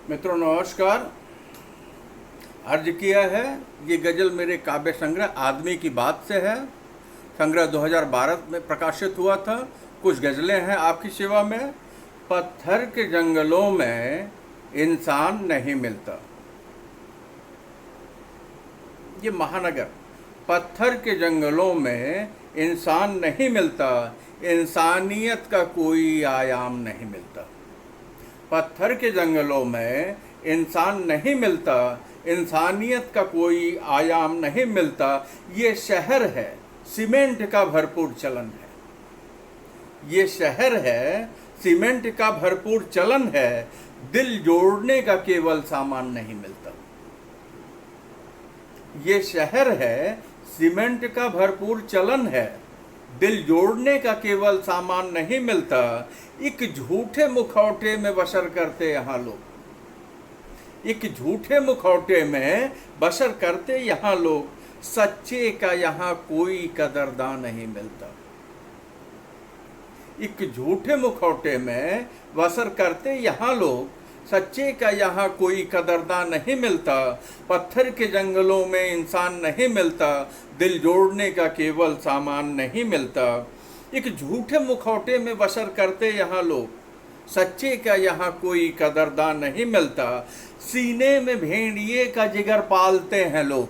मित्रों नमस्कार। अर्ज किया है ये गज़ल मेरे काव्य संग्रह आदमी की बात से है। संग्रह 2012 में प्रकाशित हुआ था। कुछ गज़लें हैं आपकी सेवा में। पत्थर के जंगलों में इंसान नहीं मिलता। ये महानगर। पत्थर के जंगलों में इंसान नहीं मिलता, इंसानियत का कोई आयाम नहीं मिलता। पत्थर के जंगलों में इंसान नहीं मिलता, इंसानियत का कोई आयाम नहीं मिलता। ये शहर है, सीमेंट का भरपूर चलन है। ये शहर है, सीमेंट का भरपूर चलन है। दिल जोड़ने का केवल सामान नहीं मिलता। ये शहर है, सीमेंट का भरपूर चलन है। दिल जोड़ने का केवल सामान नहीं मिलता। एक झूठे मुखौटे में बसर करते यहाँ लोग। एक झूठे मुखौटे में बसर करते यहाँ लोग। सच्चे का यहाँ कोई कदरदान नहीं मिलता। एक झूठे मुखौटे में बसर करते यहाँ लोग। सच्चे का यहाँ कोई कदरदान नहीं मिलता। पत्थर के जंगलों में इंसान नहीं मिलता। दिल जोड़ने का केवल सामान नहीं मिलता। एक झूठे मुखौटे में बसर करते यहाँ लोग। सच्चे का यहाँ कोई कदरदान नहीं मिलता। सीने में भेड़िए का जिगर पालते हैं लोग।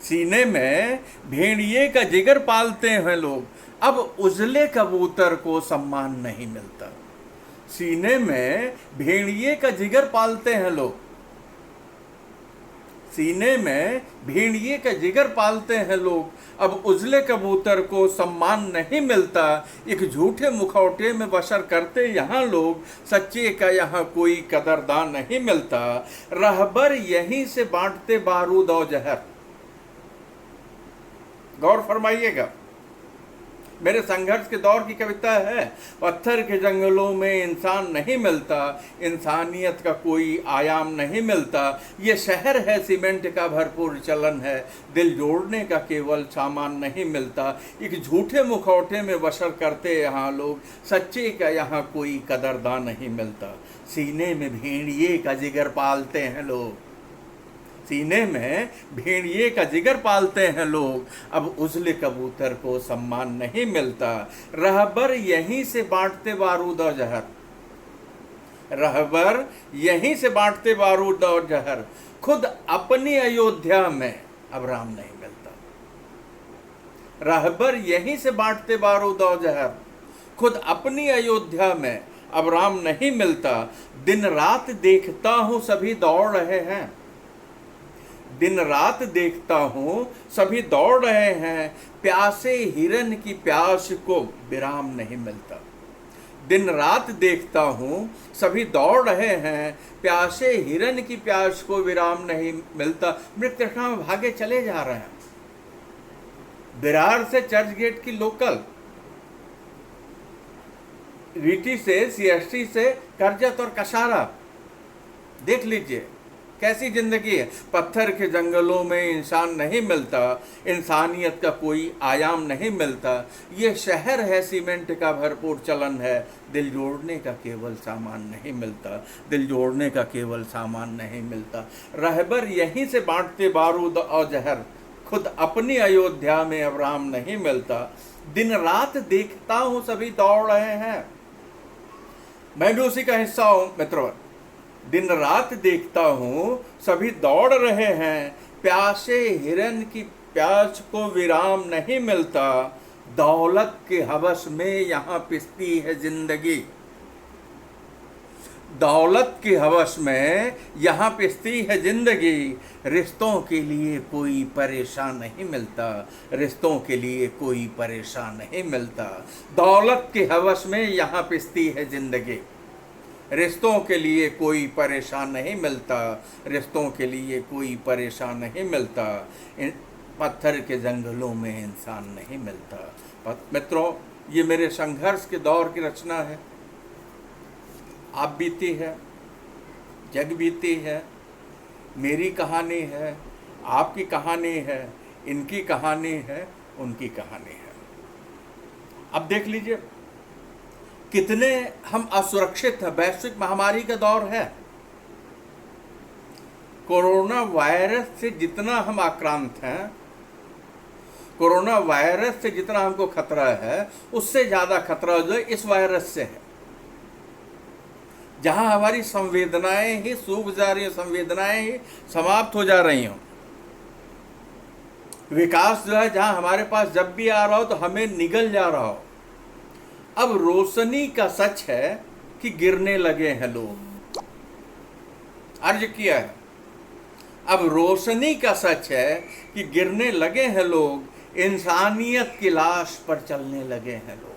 सीने में भेड़िए का जिगर पालते हैं लोग। अब उजले कबूतर को सम्मान नहीं मिलता। सीने में भेड़िए का जिगर पालते हैं लोग। सीने में भेड़िए का जिगर पालते हैं लोग। अब उजले कबूतर को सम्मान नहीं मिलता। एक झूठे मुखौटे में बसर करते यहाँ लोग। सच्चे का यहाँ कोई कदरदान नहीं मिलता। रहबर यहीं से बांटते बारूद और जहर। गौर फरमाइएगा, मेरे संघर्ष के दौर की कविता है। पत्थर के जंगलों में इंसान नहीं मिलता, इंसानियत का कोई आयाम नहीं मिलता। ये शहर है, सीमेंट का भरपूर चलन है। दिल जोड़ने का केवल सामान नहीं मिलता। एक झूठे मुखौटे में बसर करते यहाँ लोग। सच्चे का यहाँ कोई कदरदान नहीं मिलता। सीने में भेड़िए का जिगर पालते हैं लोग। सीने में भेड़िए का जिगर पालते हैं लोग। अब उजले कबूतर को सम्मान नहीं मिलता। रहबर यहीं से बांटते बारूद और जहर। रहबर यहीं से बांटते बारूद और जहर। खुद अपनी अयोध्या में अब राम नहीं मिलता। रहबर यहीं से बांटते बारूद और जहर। खुद अपनी अयोध्या में अब राम नहीं मिलता। दिन रात देखता हूं सभी दौड़ रहे हैं। दिन रात देखता हूँ सभी दौड़ रहे हैं। प्यासे हिरन की प्यास को विराम नहीं मिलता। दिन रात देखता हूँ सभी दौड़ रहे हैं। प्यासे हिरन की प्यास को विराम नहीं मिलता। मृत तृष्णा में भागे चले जा रहे हैं। विरार से चर्च गेट की लोकल, रीटी से, सीएसटी से करजत और कसारा। देख लीजिए कैसी जिंदगी है। पत्थर के जंगलों में इंसान नहीं मिलता, इंसानियत का कोई आयाम नहीं मिलता। ये शहर है, सीमेंट का भरपूर चलन है। दिल जोड़ने का केवल सामान नहीं मिलता। दिल जोड़ने का केवल सामान नहीं मिलता। रहबर यहीं से बांटते बारूद और जहर। खुद अपनी अयोध्या में अब राम नहीं मिलता। दिन रात देखता हूँ सभी दौड़ रहे हैं। मैं भी उसी का हिस्सा हूँ मित्रों। दिन रात देखता हूँ सभी दौड़ रहे हैं। प्यासे हिरन की प्यास को विराम नहीं मिलता। दौलत के हवस में यहाँ पिसती है जिंदगी। दौलत की हवस में यहाँ पिसती है जिंदगी। रिश्तों के लिए कोई परेशान नहीं मिलता। रिश्तों के लिए कोई परेशान नहीं मिलता। दौलत के हवस में यहाँ पिसती है जिंदगी। रिश्तों के लिए कोई परेशान नहीं मिलता। रिश्तों के लिए कोई परेशान नहीं मिलता। पत्थर के जंगलों में इंसान नहीं मिलता। मित्रों, ये मेरे संघर्ष के दौर की रचना है। आप बीती है, जग बीती है, मेरी कहानी है, आपकी कहानी है, इनकी कहानी है, उनकी कहानी है। अब देख लीजिए कितने हम असुरक्षित हैं। वैश्विक महामारी का दौर है। कोरोना वायरस से जितना हम आक्रांत हैं, कोरोना वायरस से जितना हमको खतरा है, उससे ज़्यादा खतरा जो है इस वायरस से है। जहां हमारी संवेदनाएं ही सूख जा रही हैं, संवेदनाएं ही समाप्त हो जा रही हों, विकास जो है जहां हमारे पास जब भी आ रहा हो तो हमें निगल जा रहा हो। अब रोशनी का सच है कि गिरने लगे हैं लोग, अर्ज किया है। अब रोशनी का सच है कि गिरने लगे हैं लोग, इंसानियत की लाश पर चलने लगे हैं लोग।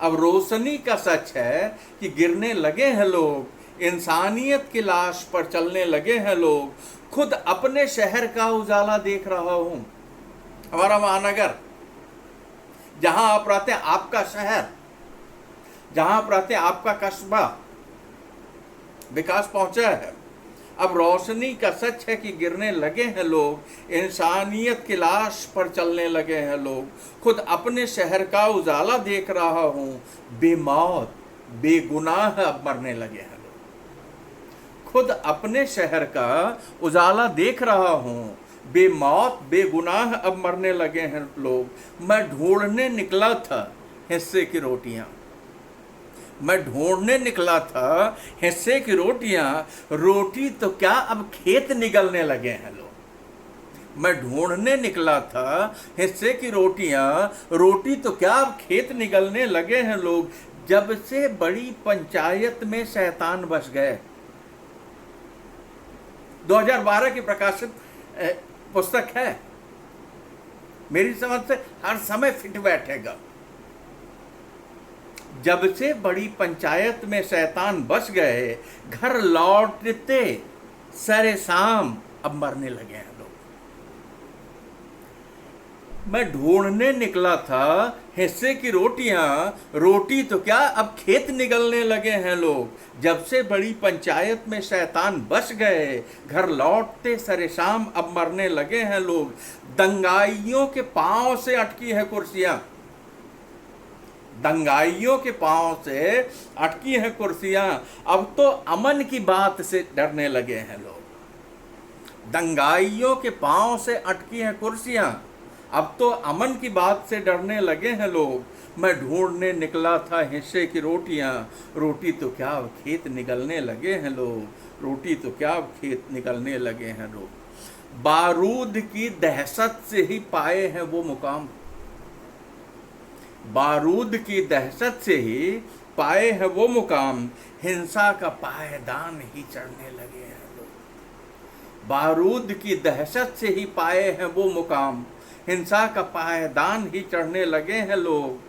अब रोशनी का सच है कि गिरने लगे हैं लोग, इंसानियत की लाश पर चलने लगे हैं लोग। खुद अपने शहर का उजाला देख रहा हूं, हमारा महानगर, जहां आप रहते हैं, आपका शहर, जहां आप रहते हैं, आपका कस्बा विकास पहुंचा है। अब रोशनी का सच है कि गिरने लगे हैं लोग, इंसानियत की लाश पर चलने लगे हैं लोग। खुद अपने शहर का उजाला देख रहा हूं, बेमौत बेगुनाह अब मरने लगे हैं लोग। खुद अपने शहर का उजाला देख रहा हूं, बेमौत बेगुनाह अब मरने लगे हैं लोग। मैं ढूंढने निकला था हिस्से की रोटियां, मैं ढूंढने निकला था हिस्से की रोटियां, रोटी तो क्या अब खेत निगलने लगे हैं लोग। मैं ढूंढने निकला था हिस्से की रोटियां, रोटी तो क्या अब खेत निगलने लगे हैं लोग। जब से बड़ी पंचायत में शैतान बस गए। 2012 की प्रकाशित पुस्तक है, मेरी समझ से हर समय फिट बैठेगा। जब से बड़ी पंचायत में शैतान बस गए, घर लौटते सरे शाम अब मरने लगे हैं लोग। मैं ढूंढने निकला था हिस्से की रोटियां, रोटी तो क्या अब खेत निगलने लगे हैं लोग। जब से बड़ी पंचायत में शैतान बस गए, घर लौटते सरे शाम अब मरने लगे हैं लोग। दंगाइयों के पांव से अटकी है कुर्सियां, दंगाइयों के पांव से अटकी हैं कुर्सियां, अब तो अमन की बात से डरने लगे हैं लोग। दंगाइयों के पांव से अटकी हैं कुर्सियां, अब तो अमन की बात से डरने लगे हैं लोग। मैं ढूंढने निकला था हिस्से की रोटियां, रोटी तो क्या अब खेत निगलने लगे हैं लोग। रोटी तो क्या अब खेत निगलने लगे हैं लोग। बारूद की दहशत से ही पाए हैं वो मुकाम, बारूद की दहशत से ही पाए हैं वो मुकाम। हिंसा का पायदान ही चढ़ने लगे हैं लोग। बारूद की दहशत से ही पाए हैं वो मुकाम, हिंसा का पायदान ही चढ़ने लगे हैं लोग।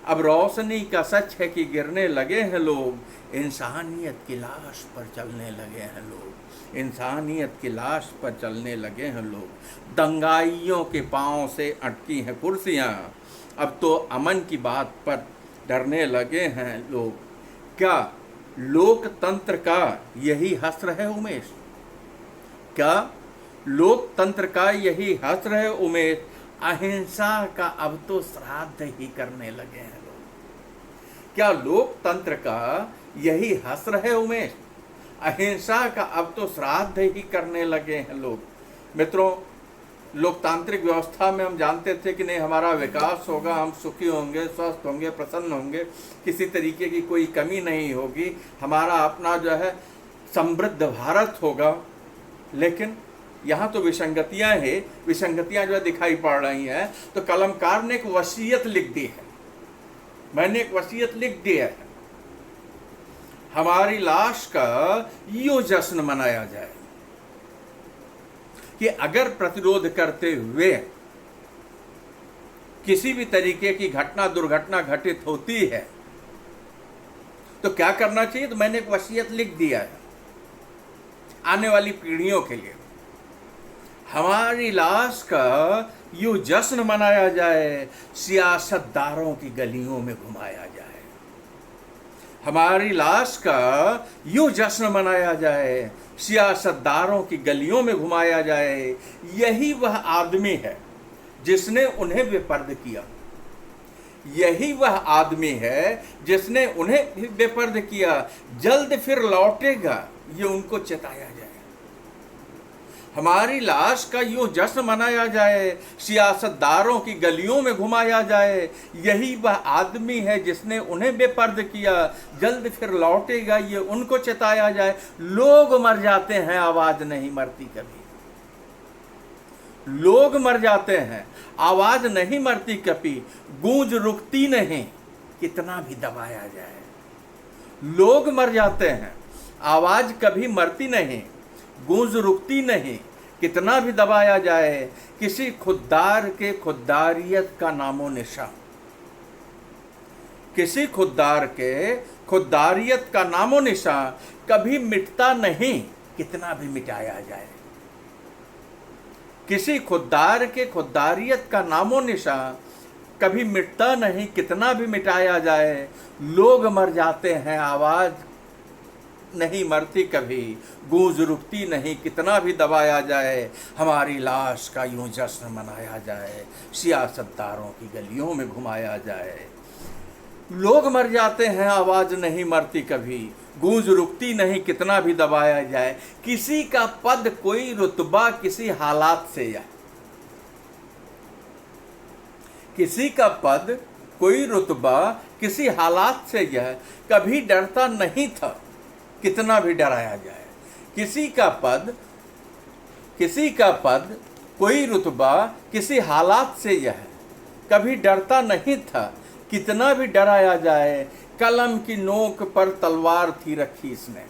अब रोशनी का सच है कि गिरने लगे हैं लोग, इंसानियत की लाश पर चलने लगे हैं लोग। इंसानियत की लाश पर चलने लगे हैं लोग। दंगाइयों के पांव से अटकी हैं कुर्सियां, अब तो अमन की बात पर डरने लगे हैं लोग। क्या लोकतंत्र का यही हस्र है उमेश? क्या लोकतंत्र का यही हस्र है उमेश? अहिंसा का अब तो श्राद्ध ही करने लगे हैं लोग। क्या लोकतंत्र का यही हस्र है उमेश? अहिंसा का अब तो श्राद्ध ही करने लगे हैं लोग। मित्रों, लोकतांत्रिक व्यवस्था में हम जानते थे कि नहीं, हमारा विकास होगा, हम सुखी होंगे, स्वस्थ होंगे, प्रसन्न होंगे, किसी तरीके की कोई कमी नहीं होगी, हमारा अपना जो है समृद्ध भारत होगा। लेकिन यहाँ तो विसंगतियाँ हैं, विसंगतियाँ जो है दिखाई पड़ रही हैं। तो कलमकार ने एक वसीयत लिख दी है, मैंने एक वसीयत लिख दी है, हमारी लाश का यूं जश्न मनाया जाए कि अगर प्रतिरोध करते हुए किसी भी तरीके की घटना दुर्घटना घटित होती है तो क्या करना चाहिए। तो मैंने एक वसीयत लिख दिया है आने वाली पीढ़ियों के लिए, हमारी लाश का यूं जश्न मनाया जाए, सियासतदारों की गलियों में घुमाया जाए। हमारी लाश का यूं जश्न मनाया जाए, सियासतदारों की गलियों में घुमाया जाए। यही वह आदमी है जिसने उन्हें बेपर्द किया, यही वह आदमी है जिसने उन्हें बेपर्द किया। जल्द फिर लौटेगा ये उनको चेताया जाए। हमारी लाश का यूं जश्न मनाया जाए, सियासतदारों की गलियों में घुमाया जाए, यही वह आदमी है जिसने उन्हें बेपर्द किया, जल्द फिर लौटेगा ये उनको चिताया जाए। लोग मर जाते हैं, आवाज नहीं मरती कभी। लोग मर जाते हैं, आवाज नहीं मरती कभी, गूंज रुकती नहीं कितना भी दबाया जाए। लोग मर जाते हैं, आवाज कभी मरती नहीं, गूंज रुकती नहीं कितना भी दबाया जाए। किसी खुद्दार के खुद्दारियत का नामो निशान, किसी खुद्दार के खुद्दारियत का नामो निशान कभी मिटता नहीं कितना भी मिटाया जाए। किसी खुद्दार के खुद्दारियत का नामो निशान कभी मिटता नहीं कितना भी मिटाया जाए। लोग मर जाते हैं, आवाज नहीं मरती कभी, गूंज रुकती नहीं कितना भी दबाया जाए। हमारी लाश का यूं जश्न मनाया जाए, सियासतदारों की गलियों में घुमाया जाए। लोग मर जाते हैं, आवाज नहीं मरती कभी, गूंज रुकती नहीं कितना भी दबाया जाए। किसी का पद कोई रुतबा किसी हालात से या, किसी का पद कोई रुतबा किसी हालात से यह कभी डरता नहीं था कितना भी डराया जाए। किसी का पद कोई रुतबा किसी हालात से यह कभी डरता नहीं था कितना भी डराया जाए। कलम की नोक पर तलवार थी रखी इसने,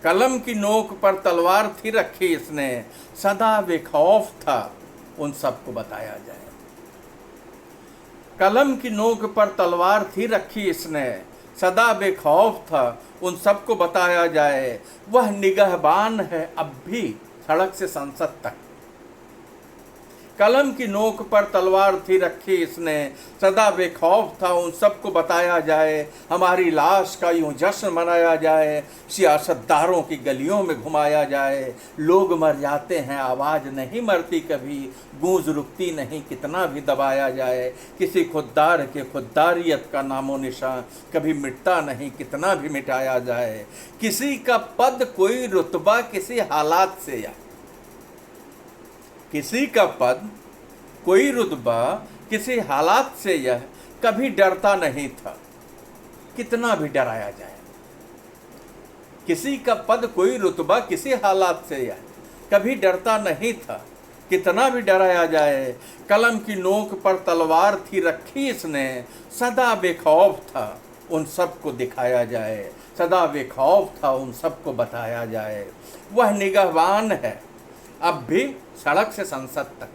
कलम की नोक पर तलवार थी रखी इसने, सदा बेखौफ था उन सबको बताया जाए। कलम की नोक पर तलवार थी रखी इसने, सदा बेखौफ था उन सबको बताया जाए। वह निगहबान है अब भी सड़क से संसद तक, कलम की नोक पर तलवार थी रखी इसने, सदा बेखौफ था उन सबको बताया जाए। हमारी लाश का यूं जश्न मनाया जाए, सियासतदारों की गलियों में घुमाया जाए। लोग मर जाते हैं, आवाज़ नहीं मरती कभी, गूंज रुकती नहीं कितना भी दबाया जाए। किसी खुद्दार के खुद्दारियत का नामो निशान कभी मिटता नहीं कितना भी मिटाया जाए। किसी का पद कोई रुतबा किसी हालात से या, किसी का पद कोई रुतबा किसी हालात से यह कभी डरता नहीं था कितना भी डराया जाए। किसी का पद कोई रुतबा किसी हालात से यह कभी डरता नहीं था कितना भी डराया जाए। कलम की नोक पर तलवार थी रखी इसने, सदा बेखौफ था उन सबको दिखाया जाए, सदा बेखौफ था उन सबको बताया जाए। वह निगहबान है अब भी सड़क से संसद तक,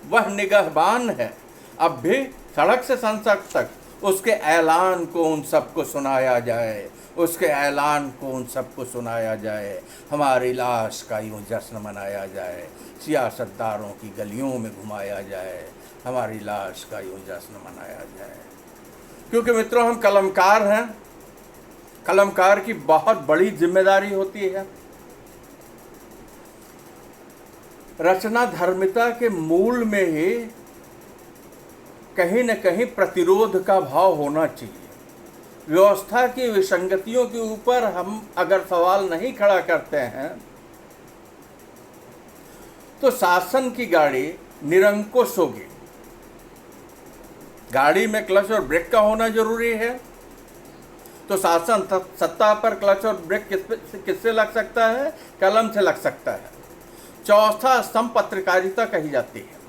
वह निगहबान है अब भी सड़क से संसद तक। उसके ऐलान को उन सबको सुनाया जाए, उसके ऐलान को उन सबको सुनाया जाए। हमारी लाश का यूं जश्न मनाया जाए, सियासतदारों की गलियों में घुमाया जाए। हमारी लाश का यूं जश्न मनाया जाए। क्योंकि मित्रों हम कलमकार हैं, कलमकार की बहुत बड़ी जिम्मेदारी होती है। रचना धर्मिता के मूल में ही कहीं न कहीं प्रतिरोध का भाव होना चाहिए। व्यवस्था की विसंगतियों के ऊपर हम अगर सवाल नहीं खड़ा करते हैं तो शासन की गाड़ी निरंकुश होगी। गाड़ी में क्लच और ब्रेक का होना जरूरी है, तो शासन सत्ता पर क्लच और ब्रेक किससे लग सकता है? कलम से लग सकता है। चौथा स्तंभ पत्रकारिता कही जाती है।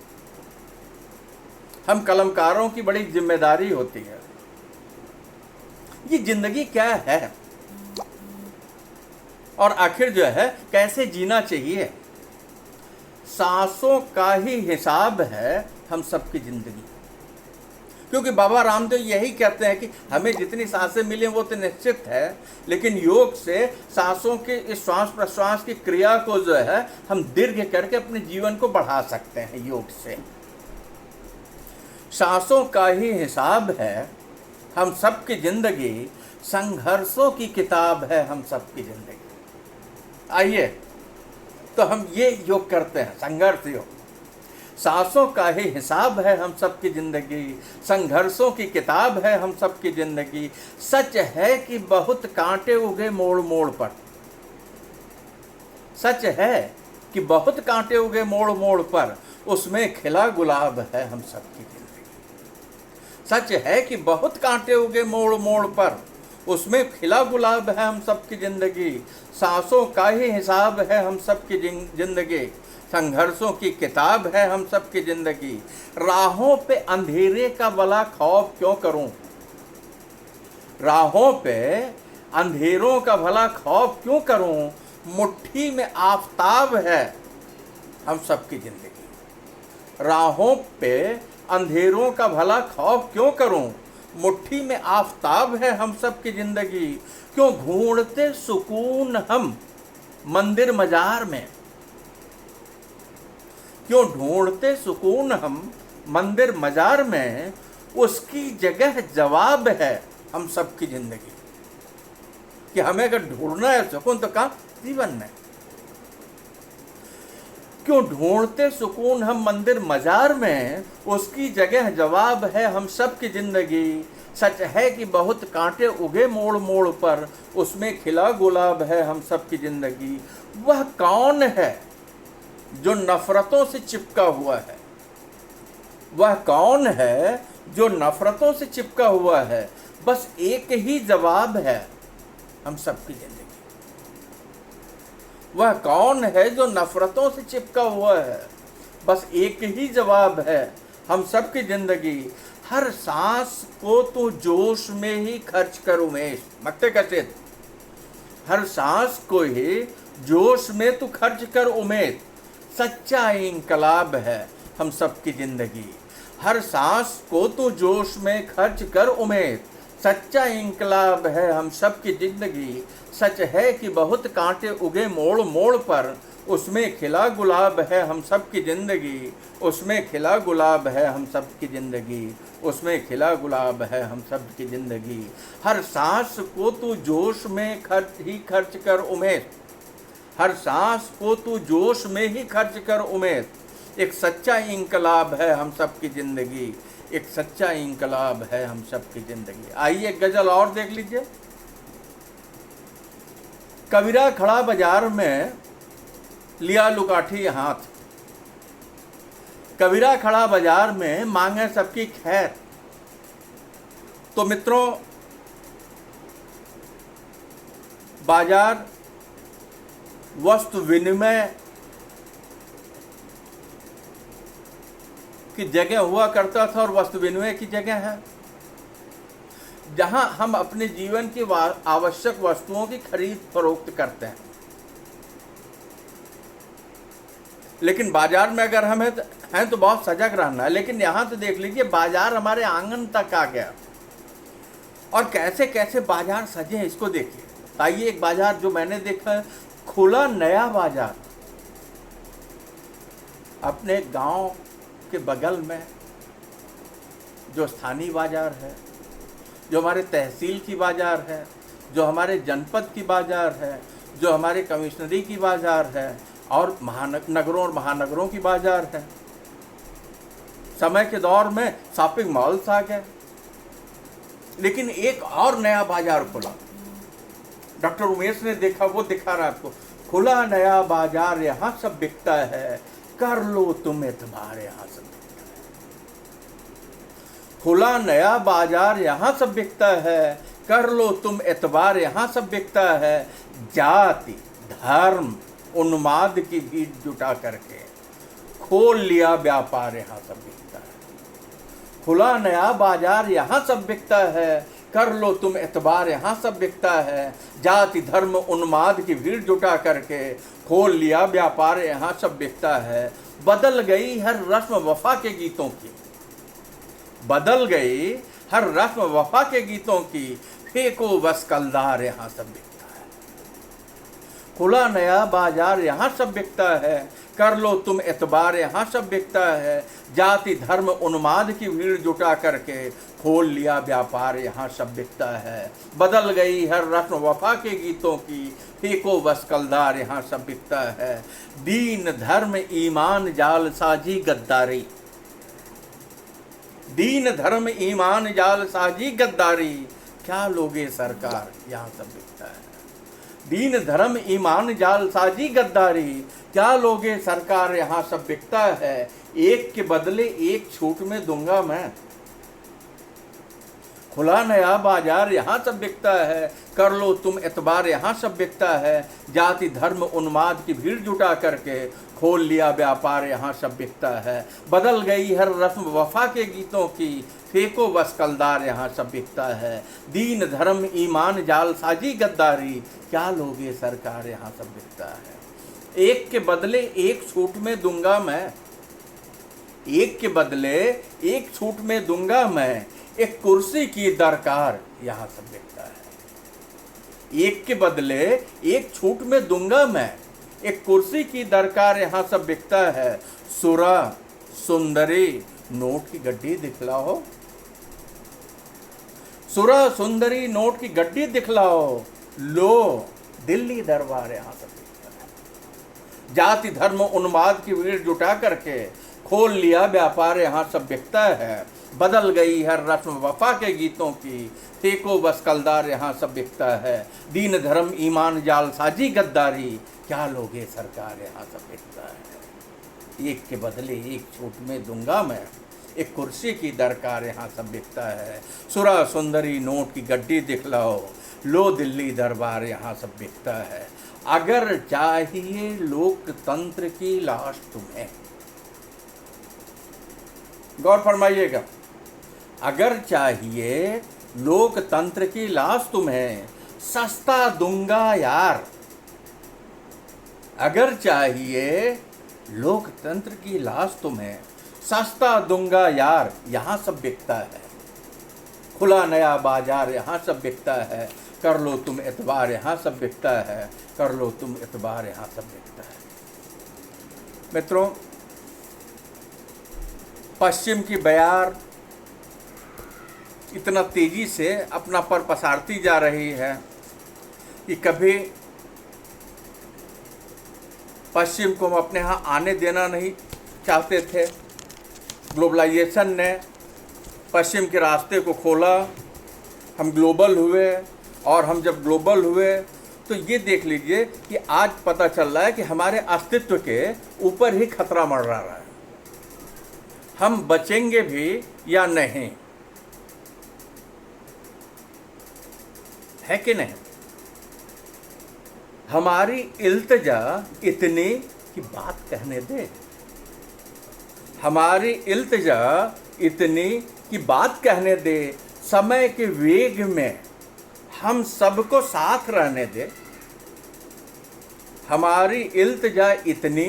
हम कलमकारों की बड़ी जिम्मेदारी होती है। ये जिंदगी क्या है और आखिर जो है कैसे जीना चाहिए, सांसों का ही हिसाब है हम सबकी जिंदगी। क्योंकि बाबा रामदेव यही कहते हैं कि हमें जितनी सांसें मिलें वो तो निश्चित है, लेकिन योग से सांसों के इस श्वास प्रश्वास की क्रिया को जो है हम दीर्घ करके अपने जीवन को बढ़ा सकते हैं। योग से सांसों का ही हिसाब है हम सबकी जिंदगी, संघर्षों की किताब है हम सबकी जिंदगी। आइए तो हम ये योग करते हैं, संघर्ष योग। सांसों का ही हिसाब है हम सबकी जिंदगी, संघर्षों की किताब है हम सबकी जिंदगी। सच है कि बहुत कांटे उगे मोड़ मोड़ पर, सच है कि बहुत कांटे उगे मोड़ मोड़ पर, उसमें खिला गुलाब है हम सबकी जिंदगी। सच है कि बहुत कांटे उगे मोड़ मोड़ पर, उसमें खिला गुलाब है हम सबकी जिंदगी। सांसों का ही हिसाब है हम सबकी जिंदगी, संघर्षों की किताब है हम सबकी जिंदगी। राहों पे अंधेरे का भला खौफ क्यों करूं, राहों पे अंधेरों का भला खौफ क्यों करूं, मुट्ठी में आफताब है हम सबकी जिंदगी। राहों पे अंधेरों का भला खौफ क्यों करूं, मुट्ठी में आफताब है हम सबकी जिंदगी। क्यों ढूंढते सुकून हम मंदिर मजार में, क्यों ढूंढते सुकून हम मंदिर मजार में, उसकी जगह जवाब है हम सबकी जिंदगी। कि हमें अगर ढूंढना है सुकून तो कहाँ, जीवन में। क्यों ढूंढते सुकून हम मंदिर मजार में, उसकी जगह जवाब है हम सबकी जिंदगी। सच है कि बहुत कांटे उगे मोड़ मोड़ पर, उसमें खिला गुलाब है हम सबकी जिंदगी। वह कौन है जो नफरतों से चिपका हुआ है, वह कौन है जो नफरतों से चिपका हुआ है, बस एक ही जवाब है हम सबकी जिंदगी। वह कौन है जो नफरतों से चिपका हुआ है, बस एक ही जवाब है हम सबकी जिंदगी। हर सांस को तू जोश में ही खर्च कर उमेश, मक्ते कचित। हर सांस को ही जोश में तू खर्च कर उमेद, सच्चा इंकलाब है हम सबकी जिंदगी। हर सांस को तू जोश में खर्च कर उमेद, सच्चा इंकलाब है हम सबकी जिंदगी। सच है कि बहुत कांटे उगे मोड़ मोड़ पर, उसमें खिला गुलाब है हम सबकी जिंदगी। उसमें खिला गुलाब है हम सबकी जिंदगी, उसमें खिला गुलाब है हम सबकी जिंदगी। हर सांस को तू जोश में खर्च कर उमेद, हर सांस को तू जोश में ही खर्च कर उमेद। एक सच्चा इंकलाब है हम सबकी जिंदगी, एक सच्चा इंकलाब है हम सबकी जिंदगी। आइए एक गजल और देख लीजिए। कबीरा खड़ा बाजार में लिया लुकाठी हाथ, कबीरा खड़ा बाजार में मांगे सबकी खैर। तो मित्रों, बाजार वस्तु विनिमय की जगह हुआ करता था और वस्तु विनिमय की जगह है, जहां हम अपने जीवन की आवश्यक वस्तुओं की खरीद फरोख्त करते हैं। लेकिन बाजार में अगर हम हैं तो बहुत सजग रहना है। लेकिन यहाँ तो देख लीजिए, बाजार हमारे आंगन तक आ गया और कैसे कैसे बाजार सजे हैं इसको देखिए। आइए एक बाजार जो मैंने देखा है, खुला नया बाजार अपने गांव के बगल में, जो स्थानीय बाजार है, जो हमारे तहसील की बाजार है, जो हमारे जनपद की बाजार है, जो हमारे कमिश्नरी की बाजार है और नगरों और महानगरों की बाजार है। समय के दौर में शॉपिंग मॉल्स आ गए, लेकिन एक और नया बाजार खुला। डॉक्टर उमेश ने देखा, वो दिखा रहा है आपको। खुला नया बाजार, यहाँ सब बिकता है, कर लो तुम एतबार, यहाँ सब बिकता है। खुला नया बाजार, यहाँ सब बिकता है, कर लो तुम एतबार, यहाँ सब बिकता है। जाति धर्म उन्माद की भीड़ जुटा करके खोल लिया व्यापार, यहाँ सब बिकता है। खुला नया बाजार, यहाँ सब बिकता है, कर लो तुम एतबार, यहाँ सब बिकता है। जाति धर्म उन्माद की भीड़ जुटा करके खोल लिया व्यापार, यहाँ सब बिकता है। बदल गई हर रस्म वफा के गीतों की, बदल गई हर रस्म वफा के गीतों की, फेंको बस कलदार, यहाँ सब बिकता है। खुला नया बाजार, यहाँ सब बिकता है, कर लो तुम एतबार, यहाँ सब बिकता है। जाति धर्म उन्माद की भीड़ जुटा करके खोल लिया व्यापार, यहाँ सब बिकता है। बदल गई हर रस्म वफा के गीतों की, फेंको बस कलदार, यहाँ सब बिकता है। दीन धर्म ईमान जाल साजी गद्दारी, दीन धर्म ईमान जाल साजी गद्दारी, क्या लोगे सरकार, यहाँ सब बिकता है। दीन धर्म ईमान जालसाजी गद्दारी, क्या लोगे सरकार यहाँ सब बिकता है, एक के बदले एक छूट में दूंगा मैं। खुला नया बाजार यहाँ सब बिकता है, कर लो तुम एतबार यहाँ सब बिकता है। जाति धर्म उन्माद की भीड़ जुटा करके खोल लिया व्यापार यहाँ सब बिकता है। बदल गई हर रस्म वफा के गीतों की, फेंको बस कलदार यहाँ सब बिकता है। दीन धर्म ईमान जालसाजी गद्दारी, क्या लोगे सरकार यहाँ सब बिकता है। एक के बदले एक छूट में दूंगा मैं, एक के बदले एक छूट में दूंगा मैं। एक कुर्सी की दरकार यहाँ सब बिकता है। एक के बदले एक छूट में दूंगा मैं, एक कुर्सी की दरकार यहाँ सब बिकता है। सुरा सुंदरी नोट की गड्डी दिखलाओ, सुरा सुंदरी नोट की गड्डी दिखलाओ, लो दिल्ली दरबार यहाँ सब बिकता है। जाति धर्म उन्माद की भीड़ जुटा करके खोल लिया व्यापार यहाँ सब बिकता है। बदल गई हर रस्म वफा के गीतों की, फेंको बस कलदार यहाँ सब बिकता है। दीन धर्म ईमान जालसाजी गद्दारी, क्या लोगे सरकार यहाँ सब बिकता है। एक के बदले एक छूट में दूंगा मैं, एक कुर्सी की दरकार यहाँ सब बिकता है। सुरा सुंदरी नोट की गड्डी दिखलाओ, लो दिल्ली दरबार यहाँ सब बिकता है। अगर चाहिए लोकतंत्र की लाश तुम्हें, गौर फरमाइएगा, अगर चाहिए लोकतंत्र की लाश तुम्हें, सस्ता दूंगा यार। अगर चाहिए लोकतंत्र की लाश तुम्हें, सस्ता दूंगा यार, यहाँ सब बिकता है। खुला नया बाजार यहाँ सब बिकता है, कर लो तुम एतबार यहाँ सब बिकता है, कर लो तुम एतबार यहाँ सब बिकता है। मित्रों, पश्चिम की बयार इतना तेजी से अपना पर पसारती जा रही है कि कभी पश्चिम को हम अपने यहाँ आने देना नहीं चाहते थे। ग्लोबलाइजेशन ने पश्चिम के रास्ते को खोला, हम ग्लोबल हुए, और हम जब ग्लोबल हुए तो ये देख लीजिए कि आज पता चल रहा है कि हमारे अस्तित्व के ऊपर ही खतरा मंडरा रहा है। हम बचेंगे भी या नहीं, है कि नहीं। हमारी इल्तिजा इतनी कि बात कहने दे, हमारी इल्तिजा इतनी कि बात कहने दे। समय के वेग में हम सबको साथ रहने दे, हमारी इल्तिजा इतनी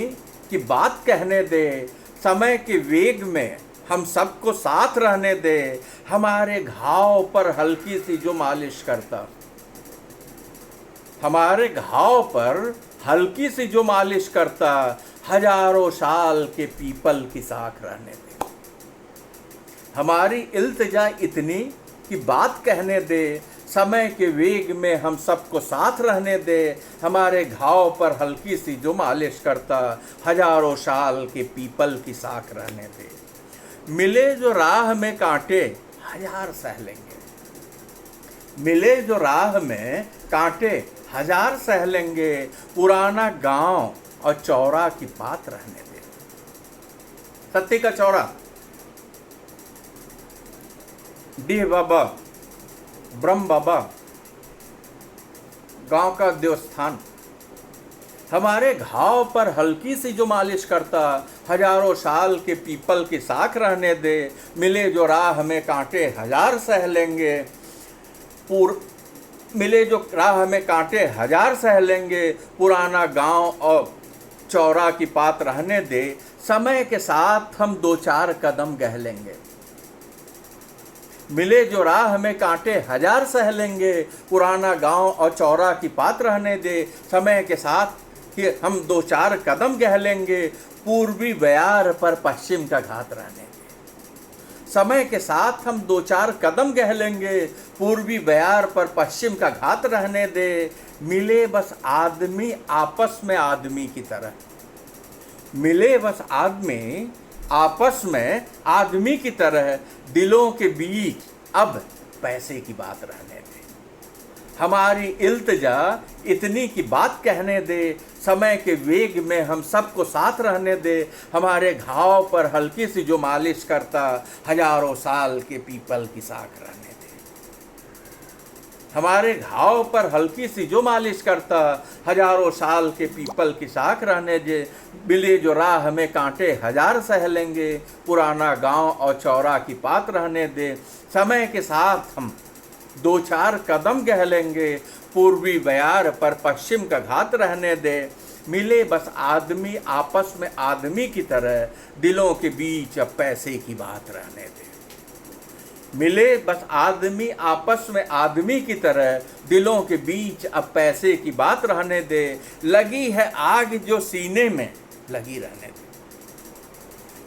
कि बात कहने दे। समय के वेग में हम सबको साथ रहने दे। हमारे घाव पर हल्की सी जो मालिश करता, हमारे घाव पर हल्की सी जो मालिश करता, हजारों साल के पीपल की साख रहने दे। हमारी इल्तिजा इतनी कि बात कहने दे। समय के वेग में हम सबको साथ रहने दे। हमारे घाव पर हल्की सी जो मालिश करता, हजारों साल के पीपल की साख रहने दे। मिले जो राह में कांटे हजार सह लेंगे, मिले जो राह में कांटे हजार सह लेंगे। पुराना गांव और चौरा की बात रहने दे। सत्ती का चौरा, डीह बाबा, ब्रह्म बाबा गांव का देवस्थान, हमारे घाव पर हल्की सी जो मालिश करता, हजारों साल के पीपल की साख रहने दे। मिले जो राह में कांटे हजार सह लेंगे, मिले जो राह में कांटे हजार सह लेंगे। पुराना गांव और चौरा की बात रहने दे। समय के साथ हम दो चार कदम गह लेंगे। मिले जो राह में कांटे हजार सह लेंगे। पुराना गांव और चौरा की बात रहने दे। समय के साथ कि हम दो चार कदम गह लेंगे। पूर्वी बयार पर पश्चिम का घात रहने दे। समय के साथ हम दो चार कदम गह लेंगे। पूर्वी बयार पर पश्चिम का घात रहने दे। मिले बस आदमी आपस में आदमी की तरह, मिले बस आदमी आपस में आदमी की तरह। दिलों के बीच अब पैसे की बात रहने दे। हमारी इल्तिजा इतनी की बात कहने दे, समय के वेग में हम सबको साथ रहने दे। हमारे घाव पर हल्की सी जो मालिश करता, हजारों साल के पीपल की साख रहने दे। हमारे घाव पर हल्की सी जो मालिश करता, हजारों साल के पीपल की साख रहने दे। मिले जो राह हमें कांटे हजार सह लेंगे, पुराना गांव और चौरा की बात रहने दे। समय के साथ हम दो चार कदम गह लेंगे, पूर्वी बयार पर पश्चिम का घात रहने दे। मिले बस आदमी आपस में आदमी की तरह, दिलों के बीच अब पैसे की बात रहने दे। मिले बस आदमी आपस में आदमी की तरह, दिलों के बीच अब पैसे की बात रहने दे। लगी है आग जो सीने में लगी रहने दे।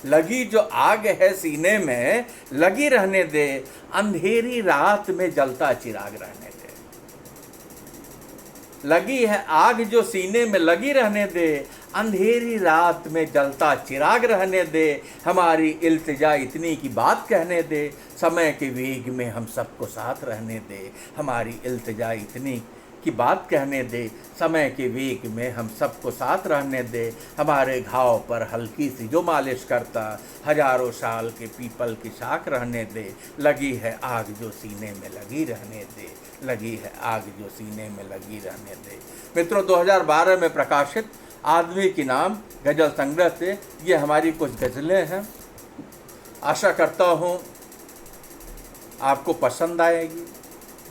लगी जो आग है सीने में लगी रहने दे, अंधेरी रात में जलता चिराग रहने दे। लगी है आग जो सीने में लगी रहने दे, अंधेरी रात में जलता चिराग रहने दे। हमारी इल्तिजा इतनी की बात कहने दे, समय के वेग में हम सबको साथ रहने दे। हमारी इल्तिजा इतनी की बात कहने दे, समय के वेग में हम सबको साथ रहने दे। हमारे घाव पर हल्की सी जो मालिश करता, हजारों साल के पीपल की शाख रहने दे। लगी है आग जो सीने में लगी रहने दे, लगी है आग जो सीने में लगी रहने दे। मित्रों, 2012 में प्रकाशित आदमी की नाम गज़ल संग्रह से ये हमारी कुछ गज़लें हैं। आशा करता हूँ आपको पसंद आएगी।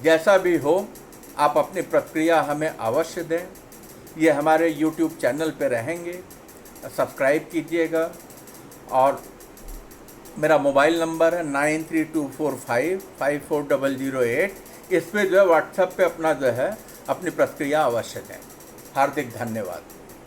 जैसा भी हो, आप अपनी प्रतिक्रिया हमें अवश्य दें। ये हमारे YouTube चैनल पे रहेंगे, सब्सक्राइब कीजिएगा। और मेरा मोबाइल नंबर है 9324554008। इस पे जो है व्हाट्सएप पे अपना जो है अपनी प्रतिक्रिया अवश्य दें। हार्दिक धन्यवाद।